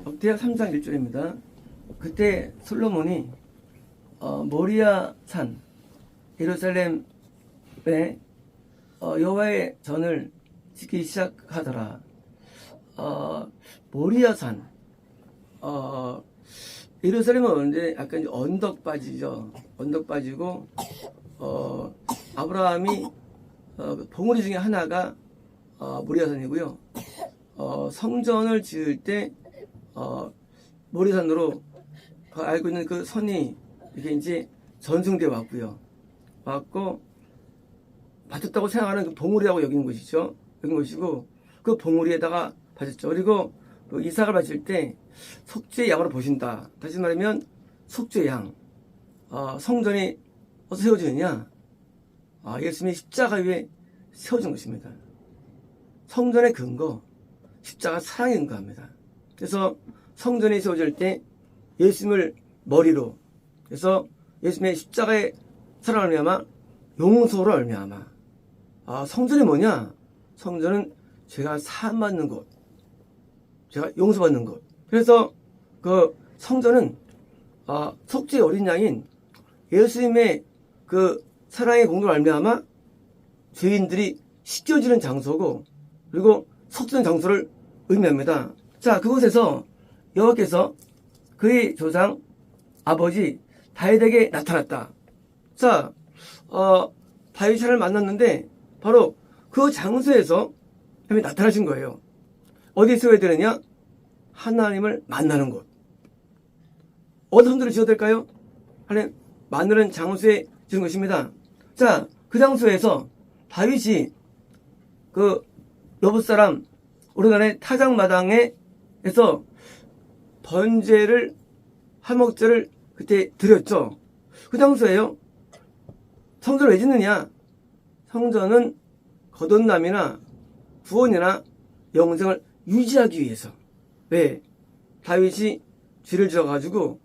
역대하 3장 1절입니다. 그때 솔로몬이 모리아 산 예루살렘에 여호와의 전을 짓기 시작하더라. 모리아 산 예루살렘은 언제 약간 언덕 빠지죠. 언덕 빠지고 아브라함이 봉우리 중에 하나가 모리아산이고요. 성전을 지을 때 모리산으로 알고 있는 그 선이 이렇게 이제 전승돼 왔고요. 왔고 받쳤다고 생각하는 그 봉우리라고 여기는 것이죠. 여긴 것이고 그 봉우리에다가 바쳤죠. 그리고 그 이삭을 바칠 때 속죄 양으로 보신다. 다시 말하면 속죄 양. 성전이 어디서 세워지느냐? 예수님이 십자가 위에 세워진 것입니다. 성전의 근거, 십자가 사랑의 근거합니다. 그래서 성전이 세워질 때 예수님을 머리로, 그래서 예수님의 십자가의 사랑을 말미암아 용서로 말미암아. 성전이 뭐냐? 성전은 죄가 사함받는 곳, 죄가 용서받는 곳. 그래서 그 성전은 속죄의 어린 양인 예수님의 그 사랑의 공로로 말미암아 죄인들이 씻겨지는 장소고, 그리고 속죄는 장소를 의미합니다. 자, 그곳에서 여호와께서 그의 조상 아버지 다윗에게 나타났다. 자, 다윗을 만났는데 바로 그 장소에서 하나님이 나타나신 거예요. 어디에 세워야 되느냐? 하나님을 만나는 곳. 어느 성전을 지어야 될까요? 하나님 만나는 장소에 지은 것입니다. 자, 그 장소에서 다윗이 그 여붓사람 오르간의 타작마당에서 번제를 화목제를 그때 드렸죠. 그 장소에요. 성전을 왜 짓느냐? 성전은 거듭남이나 구원이나 영생을 유지하기 위해서. 왜? 다윗이 죄를 지어가지고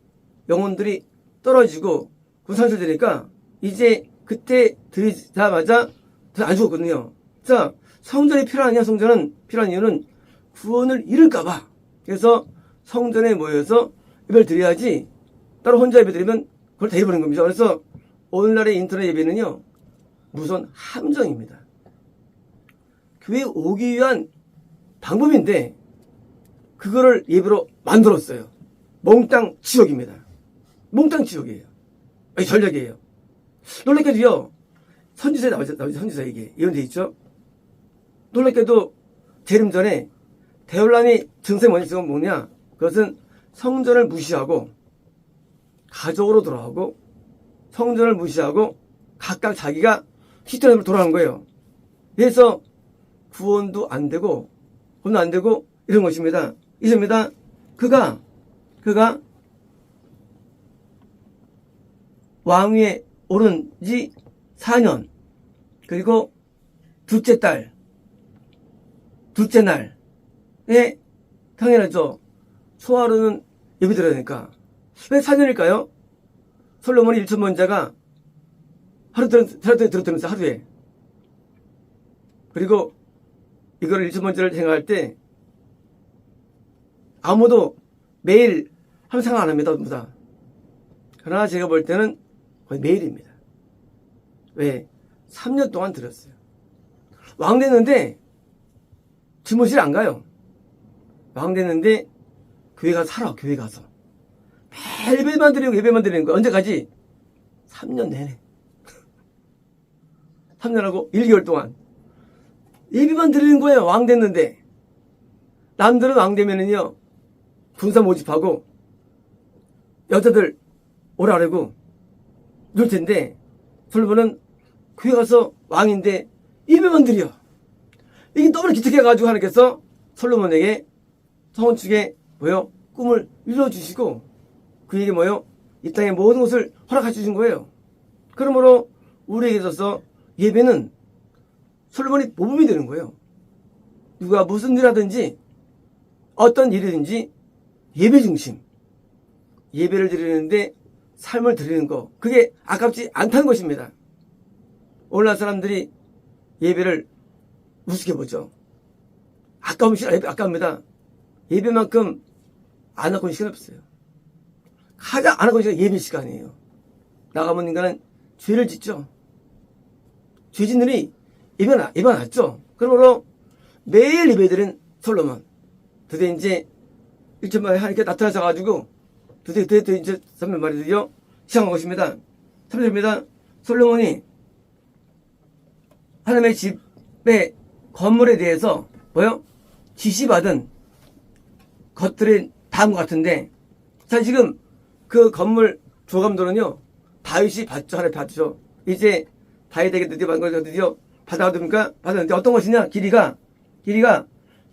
영혼들이 떨어지고 군산소되니까 이제 그때 드리자마자 안 죽었거든요. 자, 성전이 필요하냐? 성전은 필요한 이유는 구원을 잃을까봐. 그래서 성전에 모여서 예배를 드려야지 따로 혼자 예배 드리면 그걸 다 잃어버린 겁니다. 그래서 오늘날의 인터넷 예배는요, 무선 함정입니다. 교회에 오기 위한 방법인데 그거를 예배로 만들었어요. 몽땅 지옥입니다. 몽땅 지옥이에요. 아니, 전략이에요. 놀랍게도요, 선지서에 나오죠. 선지서에 예언돼 있죠. 놀랍게도 재림 전에 대혼란이 증세 뭐냐? 그것은 성전을 무시하고 가족으로 돌아오고 성전을 무시하고 각각 자기가 시스템으로 돌아가는 거예요. 그래서 구원도 안 되고 구원도 안 되고 이런 것입니다. 있습니다. 그가 왕위에 오른 지 4년 그리고 둘째 날에 당연하죠. 소하루는 예배 드려야 되니까. 왜 4년일까요? 솔로몬이 1천번자가 하루 들었다면서 하루에. 그리고 이거를 1천번자를 생각할 때 아무도 매일 하는 생각 안 합니다. 전부 다. 그러나 제가 볼 때는 거의 매일입니다. 왜? 3년 동안 들었어요. 왕 됐는데 주무실 안 가요. 왕 됐는데 교회 가서 살아. 교회 가서 매일 예배만 드리는 거야. 언제까지? 3년 내내. 3년하고 1개월 동안 예배만 드리는 거예요. 왕 됐는데. 남들은 왕 되면은요, 군사 모집하고 여자들 오라 그러고 이럴 텐데 솔로몬은 교회 가서 왕인데 예배만 드려. 이게 너무나 기특해가지고 하나님께서 솔로몬에게 성원 측에 꿈을 이루어주시고 그에게 이 땅의 모든 것을 허락해 주신 거예요. 그러므로 우리에게 있어서 예배는 솔로몬이 모범이 되는 거예요. 누가 무슨 일 하든지 어떤 일이든지 예배 중심. 예배를 드리는데 삶을 드리는 거, 그게 아깝지 않다는 것입니다. 오늘날 사람들이 예배를 우습게 보죠. 아까우면 아깝습니다. 예배만큼 안하고는 시간이 없어요. 가장 안하고는 시간이 예배 시간이에요. 나가면 인간은 죄를 짓죠. 죄짓느니 예배는 낫죠. 그러므로 매일 예배드린 솔로몬. 드디어 이제 1천만에 하나님께 나타나셔가지고 드디어 이제 300마리 드디어 시작한 것입니다. 3절입니다. 솔로몬이 하나님의 집의 건물에 대해서 뭐요? 지시받은 것들이 다음과 같은데, 자, 지금 그 건물 조감도는요, 다윗이 받죠. 하나님 받죠. 이제 다윗에게 드디어 받은 거 드디어 받아갑니까? 받았는데 어떤 것이냐? 길이가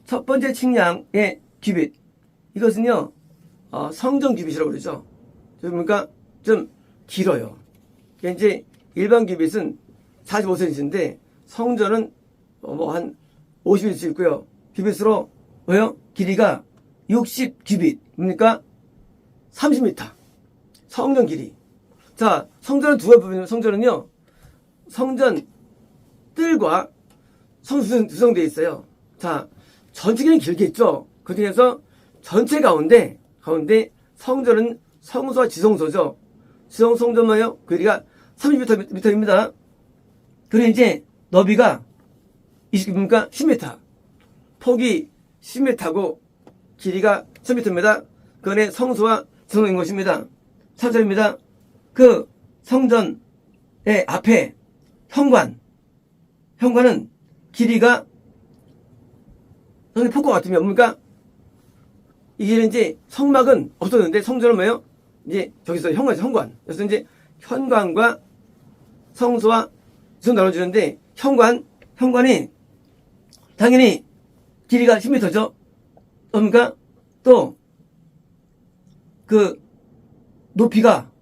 첫 번째 측량의 규빗. 이것은요, 성전 규빗이라고 그러죠. 그러니까 좀 길어요. 이제 일반 규빗은 45cm인데 성전은 뭐 한 50일 수 있고요. 규빗으로 뭐요? 길이가 60규빗. 뭡니까? 30m. 성전 길이. 자, 성전은 두 가지 부분이면 성전은요, 성전 뜰과 성수 구성되어 있어요. 자, 전체는 길겠죠. 그 중에서 전체 가운데 성전은 성소와 지성소죠. 지성 성전만요, 길이가 30m입니다. 그리고 이제 너비가 20m입니까? 10m. 폭이 10m고 길이가 1000m입니다. 그 안에 성소와 지성인 것입니다. 4절입니다. 그 성전의 앞에 현관은 길이가 성의 폭과 같으면 뭡니까? 이게 이제 성막은 없었는데 성전은 뭐예요? 이제 저기서 현관. 그래서 이제 현관과 성소와 지성 나눠주는데 현관이 당연히 길이가 10m죠. 뭡니까? 또 그 높이가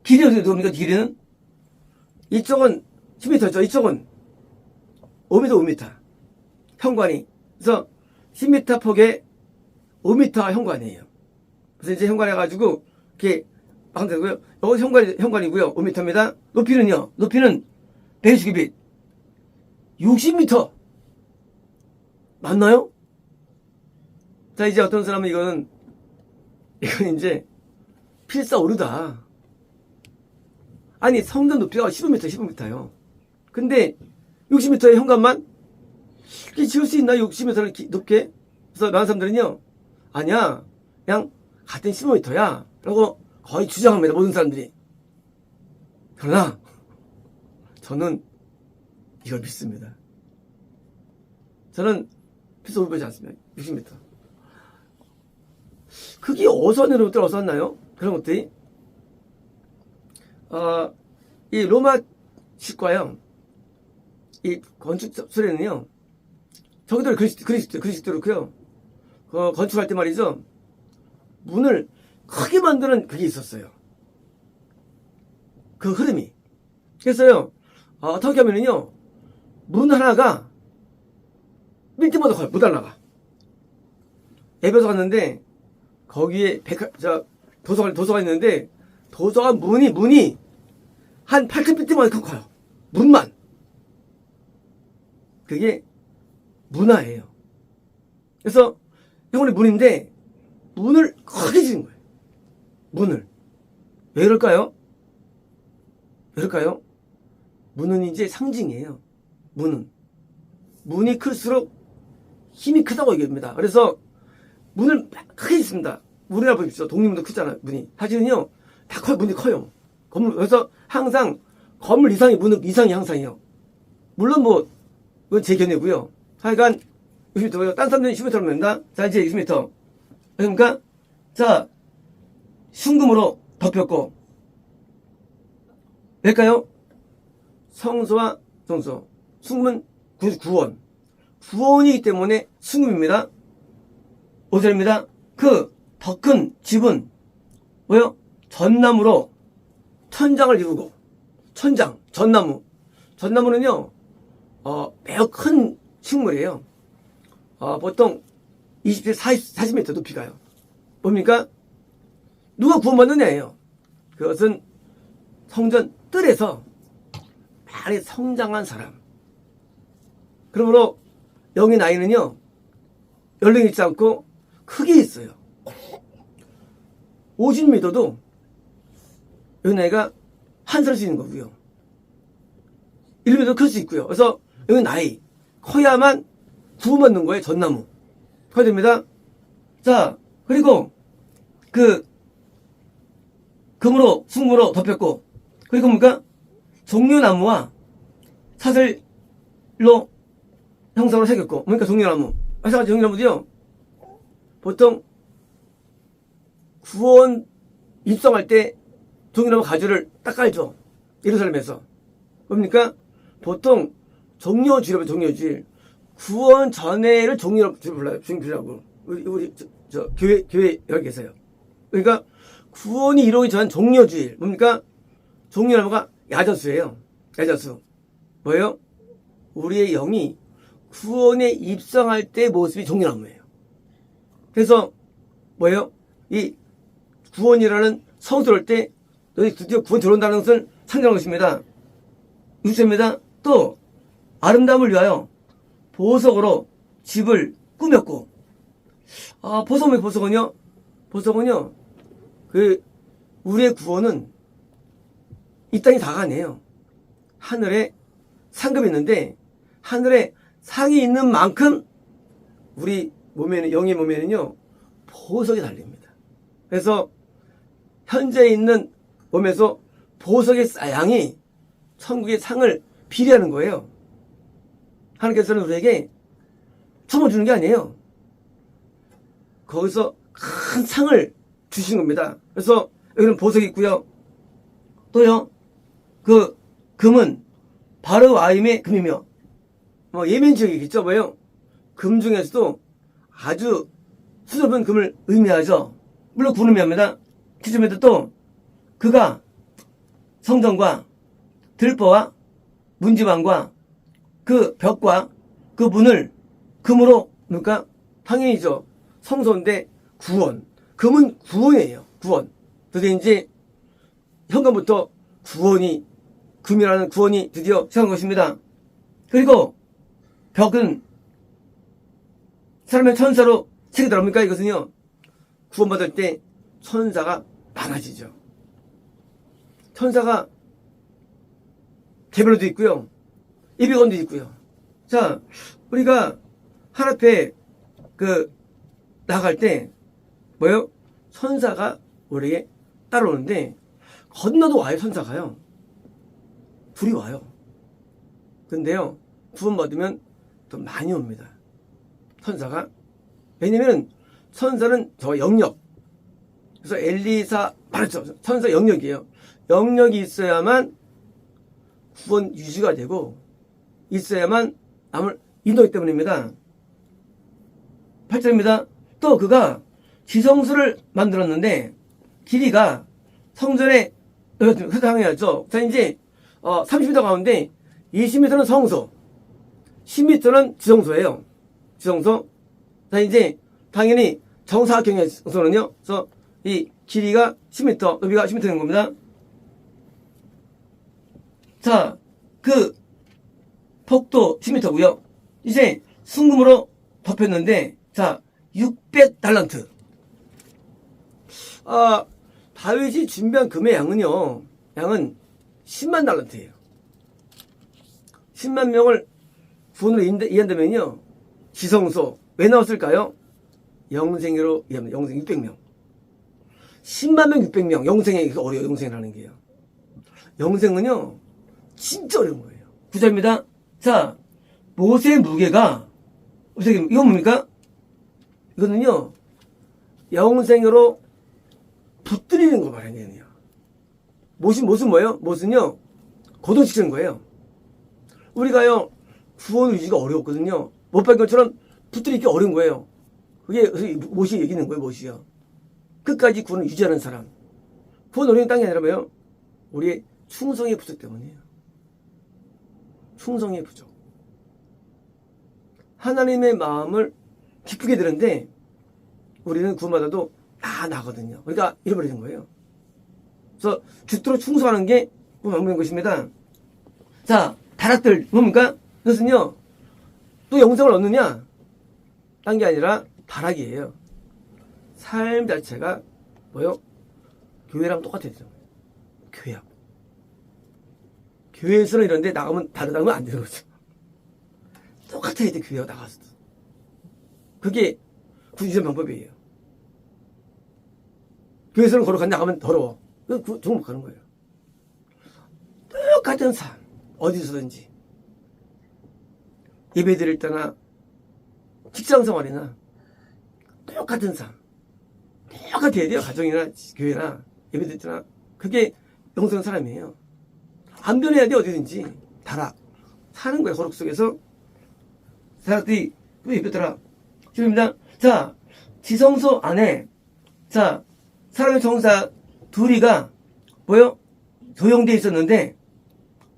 길이 어떻게 됩니까? 길이는 이쪽은 10m죠. 이쪽은 5m. 현관이. 그래서 10m 폭에 5m 현관이에요. 그래서 이제 현관 해가지고 이렇게 막 되고요. 여기 현관이고요. 5m입니다. 높이는 120규빗. 60m. 맞나요? 자, 이제 어떤 사람은 이건 이제 필사오르다. 아니, 성전 높이가 15m요. 근데 60m의 현관만 이렇게 지을 수 있나? 60m를 높게? 그래서 많은 사람들은요, 아니야, 그냥 같은 15m야 라고 거의 주장합니다. 모든 사람들이. 그러나 저는 이걸 믿습니다. 저는 필사오르지 않습니다. 60m. 그게 어디서 왔나요? 그런 것들이. 이 로마식과요, 이 건축 소리는요, 저기들 그리스도 그렇고요. 건축할 때 말이죠, 문을 크게 만드는 그게 있었어요. 그 흐름이. 그래서요, 어떻게 하면은요, 문 하나가 밀집보다 커요. 못 나가. 예배소 갔는데, 거기에 도서관 있는데, 도서관 문이 한 8,000피트만 커요. 문만. 그게 문화예요. 그래서 영혼의 문인데 문을 크게 지은 거예요. 문을. 왜 그럴까요? 문은 이제 상징이에요. 문이 클수록 힘이 크다고 얘기합니다. 그래서 문을 크게 짓습니다. 우리나라 보십시오. 독립문도 크잖아요. 문이. 사실은요, 다 커요. 문이 커요. 그래서 항상 건물 이상이 문 이상이 항상이요. 물론 뭐 그건 제 견해고요. 하여간 60m고요. 딴 사람들은 10m로 낸다. 자, 이제 60m. 그러니까 자, 순금으로 덮였고, 왜일까요? 성소와 성소. 순금은 구원이기 때문에 순금입니다. 5절입니다. 그 더 큰 집은 뭐요? 전나무로 천장을 이루고, 전나무는요, 매우 큰 식물이에요. 보통 20, 40m 높이가요. 뭡니까? 누가 구원받느냐예요. 그것은 성전 뜰에서 많이 성장한 사람. 그러므로 영의 나이는요, 연령이 있지 않고 크게 있어요. 50 믿어도 여기 나이가 한 살일 수 있는 거고요. 1 믿어도 클 수 있고요. 그래서 여기 나이 커야만 구원받는 거예요. 전나무 커야 됩니다. 자, 그리고 그 금으로 숭무로 덮였고, 그리고 뭡니까? 종려나무와 사슬로 형상으로 새겼고, 뭡니까? 종려나무. 마찬가지 종려나무도요, 보통 구원 입성할 때 종려나무 가지를 딱 깔죠. 예루살렘에서. 뭡니까? 보통 종려주일이라고, 종려주일. 구원 전에를 종려주일이라고. 우리 교회 여기 계세요. 그러니까 구원이 이루어지기 전 종려주일. 뭡니까? 종려나무가 야자수예요. 야자수. 뭐예요? 우리의 영이 구원에 입성할 때 모습이 종려나무예요. 그래서 뭐예요? 이 구원이라는 성수 들어올 때 너희 드디어 구원 들어온다는 것을 상징하는 것입니다. 6절입니다. 또 아름다움을 위하여 보석으로 집을 꾸몄고, 보석은요? 보석은요, 우리의 구원은 이 땅이 다가 아니에요. 하늘에 상급이 있는데, 하늘에 상이 있는 만큼 우리 몸에는, 영의 몸에는요, 보석이 달립니다. 그래서 현재 있는 몸에서 보석의 양이 천국의 상을 비례하는 거예요. 하나님께서는 우리에게 선물 주는 게 아니에요. 거기서 큰 상을 주신 겁니다. 그래서 여기는 보석이 있고요. 또요, 그 금은 바르와임의 금이며, 예멘 지역이겠죠. 뭐예요? 금 중에서도 아주 수줍은 금을 의미하죠. 물론 구는 의미합니다. 기점에도 또 그가 성전과 들보와 문지방과 그 벽과 그 문을 금으로, 그러니까 당연히죠. 성소인데 구원. 금은 구원이에요. 구원. 그래서 이제 현관부터 구원이, 금이라는 구원이 드디어 시작한 것입니다. 그리고 벽은 사람의 천사로 새기더랍니까? 이것은요, 구원받을 때 천사가 많아지죠. 천사가 개별로도 있고요, 예비관도 있고요. 자, 우리가 하나님 앞에 나갈 때 뭐예요? 천사가 우리에게 따라오는데, 건너도 와요. 천사가요. 둘이 와요. 근데요, 구원받으면 더 많이 옵니다. 천사가. 왜냐면 천사는 저 영역, 그래서 엘리사 말했죠. 천사 영역이에요. 영역이 있어야만 구원 유지가 되고, 있어야만 남을 인도하기 때문입니다. 8절입니다. 또 그가 지성소를 만들었는데, 길이가 성전에 해당해야죠. 자, 이제 30m 가운데 20m는 성소, 10m는 지성소예요. 지성소. 자, 이제 당연히 정사각형의 성소는요, 그래서 이 길이가 10m, 높이가 10m 되는 겁니다. 자, 그 폭도 10m고요. 이제 순금으로 덮였는데, 자, 600달란트. 다윗이 준비한 금의 양은요, 양은 10만 달란트예요. 10만 명을 구원으로 이해한다면요, 지성소 왜 나왔을까요? 영생으로 이해합니다. 영생 600명. 10만 명 600명. 영생이 어려워요. 영생을 하는 게요. 영생은요, 진짜 어려운 거예요. 9절입니다. 자, 모세의 무게가, 이거 뭡니까? 이거는요, 영생으로 붙들리는 거 말이에요. 못은 뭐예요? 못은요, 고동시키는 거예요. 우리가요, 구원 유지가 어려웠거든요. 못 받은 것처럼 붙들리기 어려운 거예요. 그게 못이 이기는 거예요, 못이요. 끝까지 구원을 유지하는 사람. 구원 어려운 땅이 아니라 뭐예요? 우리의 충성의 부족 때문이에요. 충성의 부족. 하나님의 마음을 기쁘게 되는데, 우리는 구원받아도 나거든요. 그러니까 잃어버리는 거예요. 그래서 죽도록 충성하는 게 구원받는 것입니다. 자, 다락들 뭡니까? 그것은요, 또 영생을 얻느냐? 딴 게 아니라 다락이에요. 삶 자체가 뭐요? 교회랑 똑같아요. 교회하고. 교회에서는 이런데 나가면 다르다면 안 되는 거죠. 똑같아야 돼, 교회하고 나가서도. 그게 구주전 방법이에요. 교회에서는 걸어갔는데 나가면 더러워. 그거 못 가는 거예요. 똑같은 삶, 어디서든지. 예배 드릴 때나, 직장 생활이나, 똑같은 삶. 똑같아야 돼요. 가정이나 교회나 예배 드릴 때나. 그게 영성 사람이에요. 안 변해야 돼, 어디든지. 다락. 사는 거예요, 거룩 속에서. 사람들이, 왜 예배더라? 주입니다. 자, 지성소 안에, 자, 사람의 정사 둘이가, 뭐요? 조용되어 있었는데,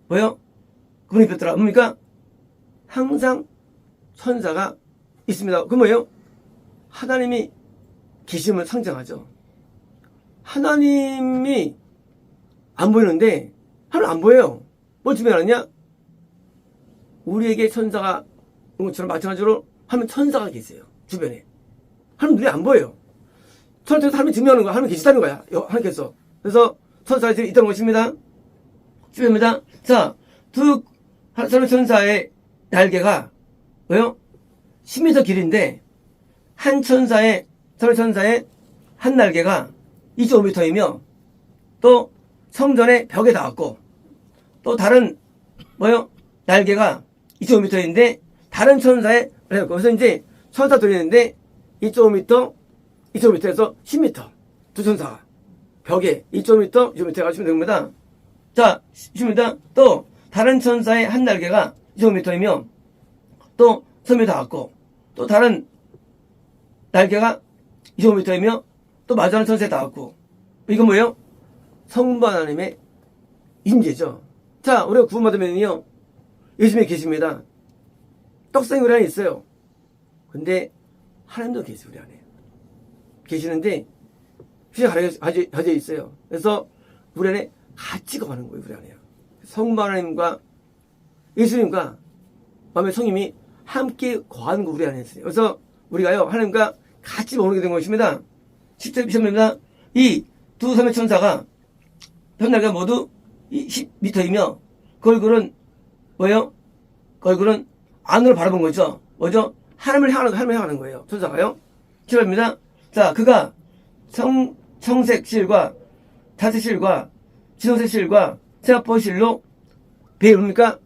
뭐요? 그분이 뵙더라. 뭡니까? 항상 천사가 있습니다. 그 뭐예요? 하나님이 계심을 상징하죠. 하나님이 안 보이는데, 하나님 안 보여요. 뭘 증명하느냐? 우리에게 천사가, 온 것처럼 마찬가지로 하나님 천사가 계세요. 주변에. 하나님 눈에 안 보여요. 천사에서 하나님이 증명하는 거야. 하나님이 계시다는 거야. 하나님께서. 그래서 천사가 지금 있다는 것입니다. 주변입니다. 자, 사람의 천사의 날개가, 뭐요? 10m 길인데, 한 천사의, 사람의 천사의 한 날개가 2.5m이며, 또 성전의 벽에 닿았고, 또 다른, 뭐요? 날개가 2.5m인데, 다른 천사의, 그래서 이제 천사 둘이 있는데, 2.5m, 2.5m에서 10m. 두 천사가. 벽에 2.5m, 2.5m 가시면 됩니다. 자, 10m. 또, 다른 천사의 한 날개가 2.5m이며, 또, 섬에 닿았고, 또 다른 날개가 2.5m이며, 또 마주하는 천사에 닿았고, 이건 뭐예요? 성부 하나님의 임재죠. 자, 우리가 구원받으면요, 예수님이 계십니다. 떡상이 우리 안에 있어요. 근데, 하나님도 계세요, 우리 안에. 계시는데, 휘가 가져 있어요. 그래서, 우리 안에 같이 거하는 거예요, 우리 안에요. 성부 하나님과 예수님과 마음의 성님이 함께 거하는 거 우리 안에 있어요. 그래서, 우리가요, 하나님과 같이 머무르게 된 것입니다. 10절 미션입니다. 이 두 섬의 천사가 편날개가 모두 10m이며 그 얼굴은 뭐예요? 그 얼굴은 안으로 바라본 거죠. 뭐죠? 하나님을 향하는 거예요. 천사가요. 7절입니다. 자, 그가 청색 실과 자색 실과 진홍색 실과 세마포 실로 배웁니까?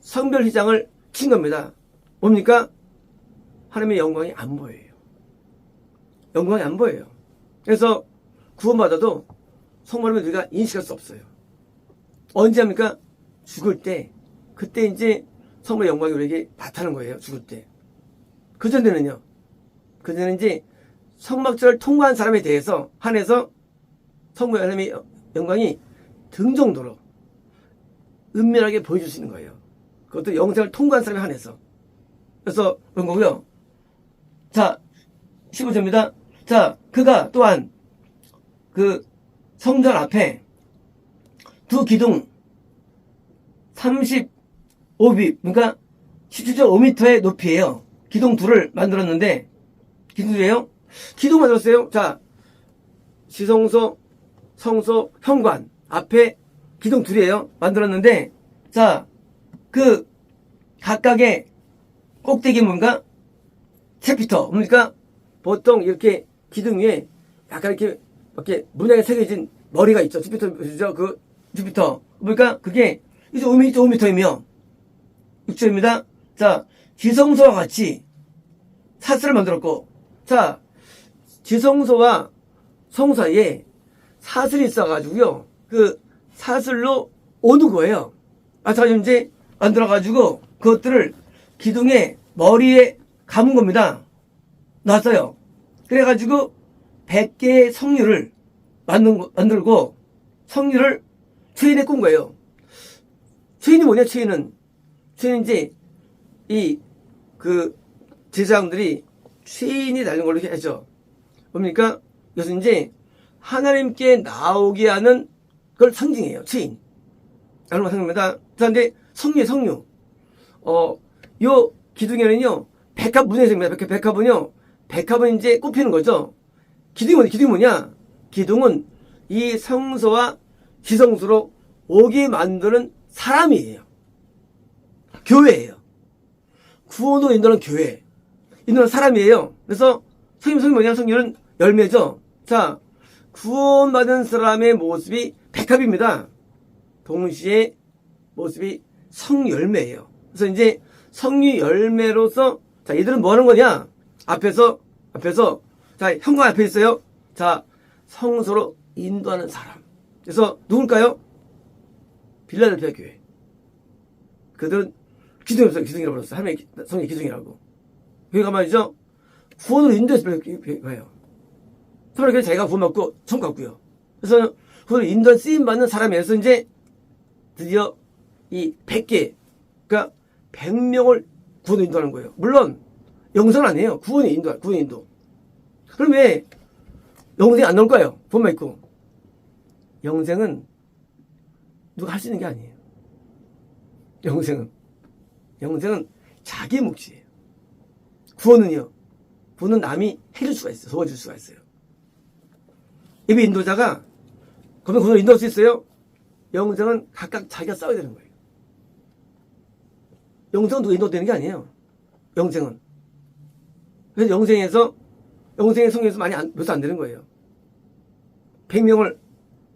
성별 휘장을 친 겁니다. 뭡니까? 하나님의 영광이 안 보여요. 영광이 안 보여요. 그래서 구원받아도 성모님을 우리가 인식할 수 없어요. 언제 합니까? 죽을 때. 그때 이제 성모의 영광이 우리에게 나타나는 거예요. 죽을 때. 그전에는요. 그전에는 이제 성막절을 통과한 사람에 대해서 한해서 성모의 하나님의 영광이 등 정도로 은밀하게 보여줄 수 있는 거예요. 그것도 영생을 통과한 사람에 한해서. 그래서 그런 거고요. 자, 15절입니다. 자, 그가 또한 그 성전 앞에 두 기둥 35비, 그러니까 17.5m의 높이에요. 기둥 둘을 만들었는데, 기둥 둘이에요? 기둥 만들었어요. 자, 지성소, 성소, 현관 앞에 기둥 둘이에요. 만들었는데, 자, 그 각각의 꼭대기 뭔가 채피터, 뭡니까? 보통 이렇게 기둥 위에 약간 이렇게 문양에 새겨진 머리가 있죠. 주피터, 그 주피터. 뭡니까? 그게 이제 5m이며 6절입니다. 자, 지성소와 같이 사슬을 만들었고, 자, 지성소와 성 사이에 사슬이 있어가지고요. 그 사슬로 오는 거예요. 마찬가지로 이제 만들어가지고 그것들을 기둥의 머리에 감은 겁니다. 놨어요. 그래가지고 100개의 성류를 만들고 성류를 체인에 꾼 거예요. 체인이 뭐냐, 체인은 이제 제사장들이 체인이 달린 걸로 이렇게 하죠. 뭡니까? 이것은 이제 하나님께 나오게 하는 걸 상징해요. 체인. 여러분 상징입니다. 그런데 성류. 요 기둥에는요, 백합문이 생깁니다. 백합은요, 백합은 이제 꼽히는 거죠. 기둥이 뭐냐? 기둥은 이 성소와 지성소로 오게 만드는 사람이에요. 교회예요. 구원으로 인도하는 교회. 인도하는 사람이에요. 그래서 성이 뭐냐? 성령은 열매죠. 자, 구원받은 사람의 모습이 백합입니다. 동시에 모습이 성열매예요. 그래서 이제 성리 열매로서, 자, 이들은 뭐 하는 거냐? 앞에서, 자, 형광 앞에 있어요. 자, 성소로 인도하는 사람. 그래서 누굴까요? 빌라델피아 교회. 그들은 기둥이라고 불렀어요. 하나님의 성의 기둥이라고. 교회가 말이죠. 구원으로 인도해서 배워요. 서로 자기가 구원받고 천국 갔고요. 그래서 구원을 인도한 쓰임받는 사람에서 이제 드디어 이 100개, 그러니까 100명을 구원으로 인도하는 거예요. 물론 영성은 아니에요. 구원의 인도. 그럼 왜 영생이 안 나올까요? 구원만 있고. 영생은 누가 할 수 있는 게 아니에요. 영생은 자기의 몫이에요. 구원은 남이 해줄 수가 있어요. 도와줄 수가 있어요. 예배 인도자가 그러면 구원을 인도할 수 있어요? 영생은 각각 자기가 싸워야 되는 거예요. 영생은 누가 인도되는 게 아니에요. 영생은. 그래서 영생의 성경에서 많이 묘사 안 되는 거예요. 100명을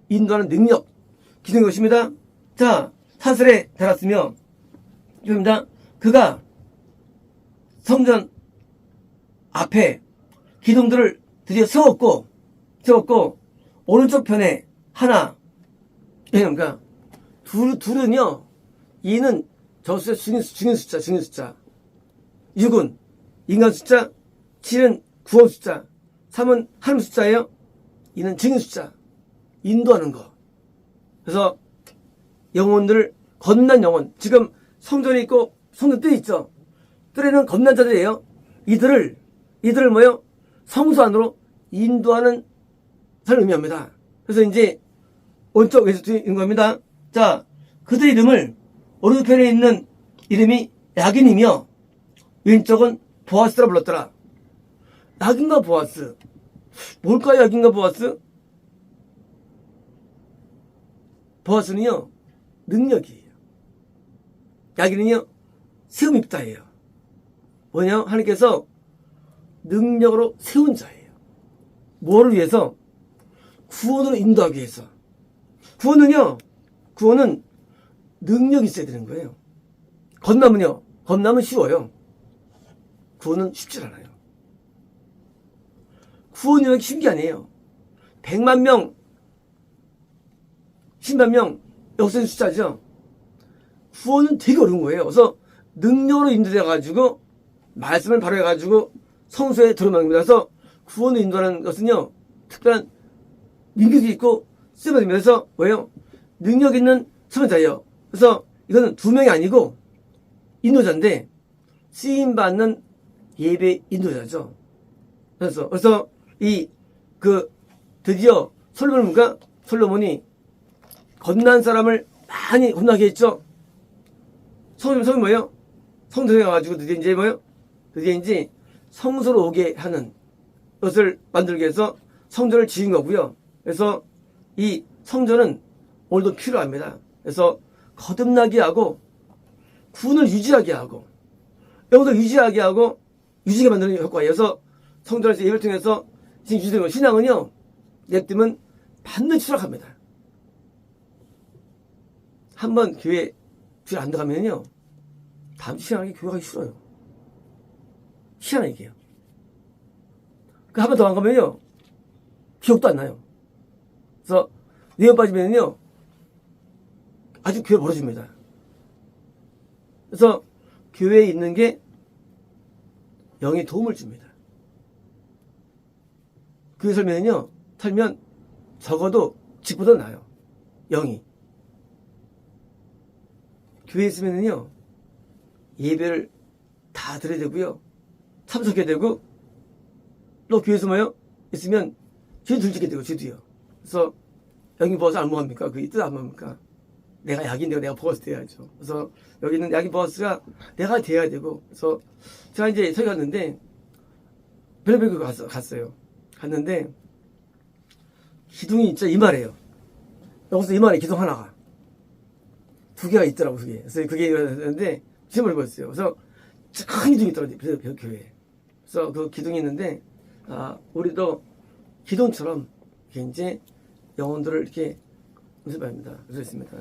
인도하는 능력, 기둥이 것입니다. 자, 사슬에 달았으며, 이겁니다. 그가 성전 앞에 기둥들을 드디어 세웠고, 오른쪽 편에 하나, 그러니까, 둘은요, 2는 저수의 중인 숫자. 6은 인간 숫자, 7은 구원 숫자, 3은 하나님 숫자예요. 2는 증인 숫자. 인도하는 거. 그래서 영혼들을 겁난 영혼. 지금 성전이 있고 성전 뜰이 있죠. 뜰에는 겁난 자들이에요. 이들을 뭐요? 성소 안으로 인도하는 사람을 의미합니다. 그래서 이제 오른쪽 왼쪽 있는 겁니다. 자, 그들 이름을 오른편에 있는 이름이 야긴이며 왼쪽은 보아스라 불렀더라. 야긴과 보아스. 뭘까요? 야긴과 보아스? 보아스는요, 능력이에요. 야긴은요, 세움입다예요. 뭐냐? 하나님께서 능력으로 세운 자예요. 뭐를 위해서? 구원으로 인도하기 위해서. 구원은 능력이 있어야 되는 거예요. 겁남은 쉬워요. 구원은 쉽지 않아요. 구원이 쉬운 게 아니에요. 100만 명, 10만 명, 역사의 숫자죠. 구원은 되게 어려운 거예요. 그래서 능력으로 인도돼가지고, 말씀을 바로 해가지고, 성소에 들어가는 겁니다. 그래서 구원을 인도하는 것은요, 특별한 능력이 있고, 쓰임받습니다. 그래서 뭐예요? 능력 있는 선자예요. 그래서 이거는 2명이 아니고, 인도자인데, 쓰임받는 예배 인도자죠. 그래서 드디어 솔로몬이 겁난 사람을 많이 혼나게 했죠. 성이 뭐예요? 성전에 가가지고 드디어 이제 뭐예요? 드디어 이제 성소로 오게 하는 것을 만들기 위해서 성전을 지은 거고요. 그래서 이 성전은 오늘도 필요합니다. 그래서 거듭나게 하고, 구원을 유지하게 하고, 영혼을 유지하게 하고, 유지하게 만드는 효과예요. 그래서 성전에서 예배를 통해서 유지되는 거. 신앙은요, 냅두면 반드시 추락합니다. 한번 교회 안 들어가면요, 다음 주 신앙하기 교회 가기 싫어요. 희한한 얘기예요. 한 번 더 안 가면요, 기억도 안 나요. 그래서 내연 빠지면요, 아주 교회 멀어집니다. 그래서 교회에 있는 게 영에 도움을 줍니다. 교회 살면 적어도 집보다 나아요. 영이. 교회에 있으면요, 예배를 다 드려야 되고요, 참석해야 되고, 또 교회에서 뭐요? 있으면 죄 들지게 되고, 죄도요. 그래서 영이 벌어서 안 뭐합니까? 그게 뜻 안 뭐합니까? 내가 약인데 내가 보아스 돼야죠. 그래서 여기 있는 약인 보아스가 내가 돼야 되고, 그래서 제가 이제 서기 갔는데 벨벳 갔어요. 갔는데 기둥이 진짜 이만해요. 여기서 이만해 기둥 하나가 두 개가 있더라고 그게. 그래서 그게 있는데 시험을 보였어요. 그래서 큰 기둥이 있더라고요. 교회에. 그래서 그 기둥이 있는데 우리도 기둥처럼 이렇게 이제 영혼들을 이렇게 연습합니다. 그렇습니다.